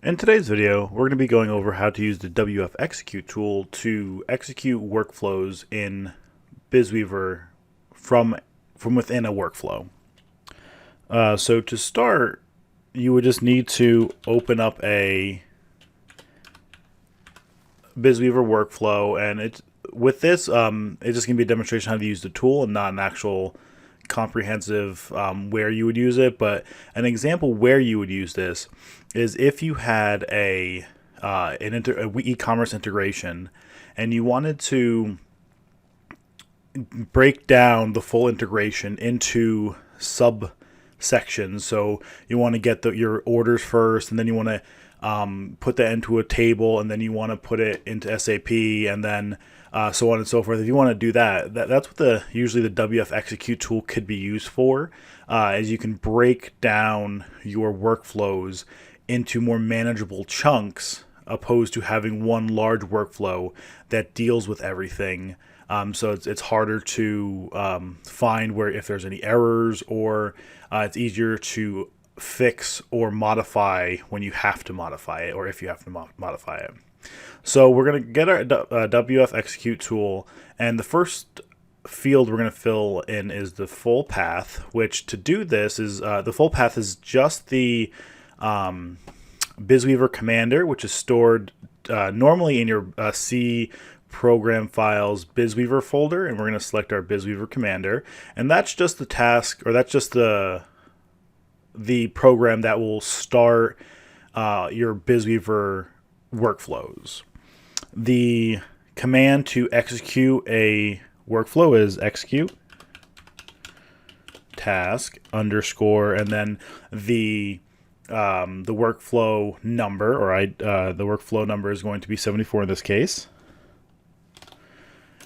In today's video, we're going to be going over how to use the WF Execute tool to execute workflows in Bizweaver from within a workflow. So to start, you would just need to open up a Bizweaver workflow, and it's with this, it's just going to be a demonstration how to use the tool and not an actual comprehensive where you would use it. But an example where you would use this is if you had a e-commerce integration and you wanted to break down the full integration into subsections. So you want to get your orders first, and then you want to put that into a table, and then you want to put it into SAP, and then so on and so forth. If you want to do that's what usually the WF Execute tool could be used for, is you can break down your workflows into more manageable chunks, opposed to having one large workflow that deals with everything. So it's harder to find where if there's any errors, or it's easier to fix or modify when you have to modify it, or if you have to modify it. So we're going to get our WF Execute tool, and the first field we're going to fill in is the full path, which to do this is the full path is just the Bizweaver commander, which is stored normally in your C program files Bizweaver folder, and we're going to select our Bizweaver commander, and that's just the task, or that's just the program that will start your Bizweaver workflows. The command to execute a workflow is execute task underscore, and then the workflow number, or the workflow number is going to be 74 in this case.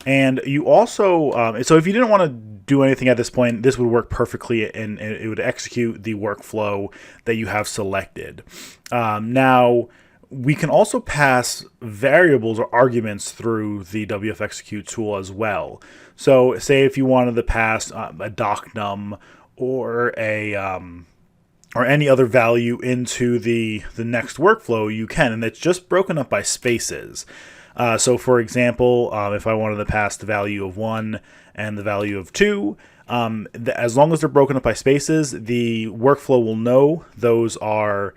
And you also, so if you didn't want to do anything at this point, this would work perfectly, and it would execute the workflow that you have selected. Now, we can also pass variables or arguments through the WF Execute tool as well. So say if you wanted to pass a doc num or or any other value into the next workflow, you can, and it's just broken up by spaces. So for example, if I wanted to pass the value of 1 and the value of 2, as long as they're broken up by spaces, the workflow will know those are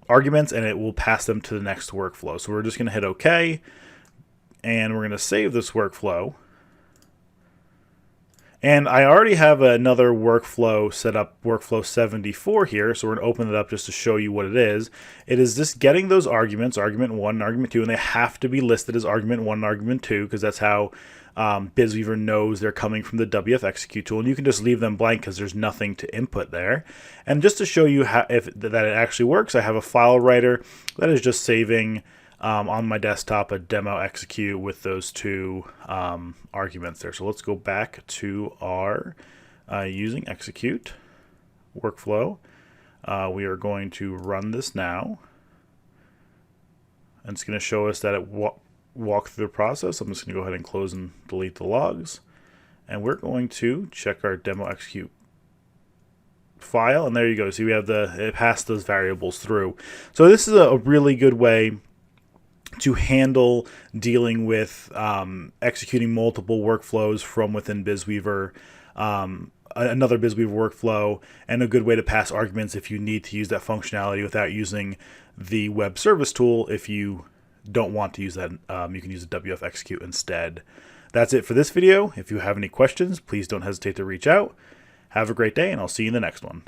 arguments, and it will pass them to the next workflow. So we're just going to hit OK, and we're going to save this workflow. And I already have another workflow set up, workflow 74 here, so we're going to open it up just to show you what it is. It is just getting those arguments, argument 1 and argument 2, and they have to be listed as argument 1 and argument 2, because that's how Bizweaver knows they're coming from the WF Execute tool. And you can just leave them blank because there's nothing to input there. And just to show you that it actually works, I have a file writer that is just saving on my desktop a demo execute with those two arguments there. So let's go back to our using execute workflow. We are going to run this now, and it's going to show us that it walked through the process. I'm just going to go ahead and close and delete the logs, and we're going to check our demo execute file, and there you go. See, we have it passed those variables through. So this is a really good way to handle dealing with executing multiple workflows from within Bizweaver, another Bizweaver workflow, and a good way to pass arguments if you need to use that functionality without using the web service tool. If you don't want to use that, you can use the WF Execute instead. That's it for this video. If you have any questions, please don't hesitate to reach out. Have a great day, and I'll see you in the next one.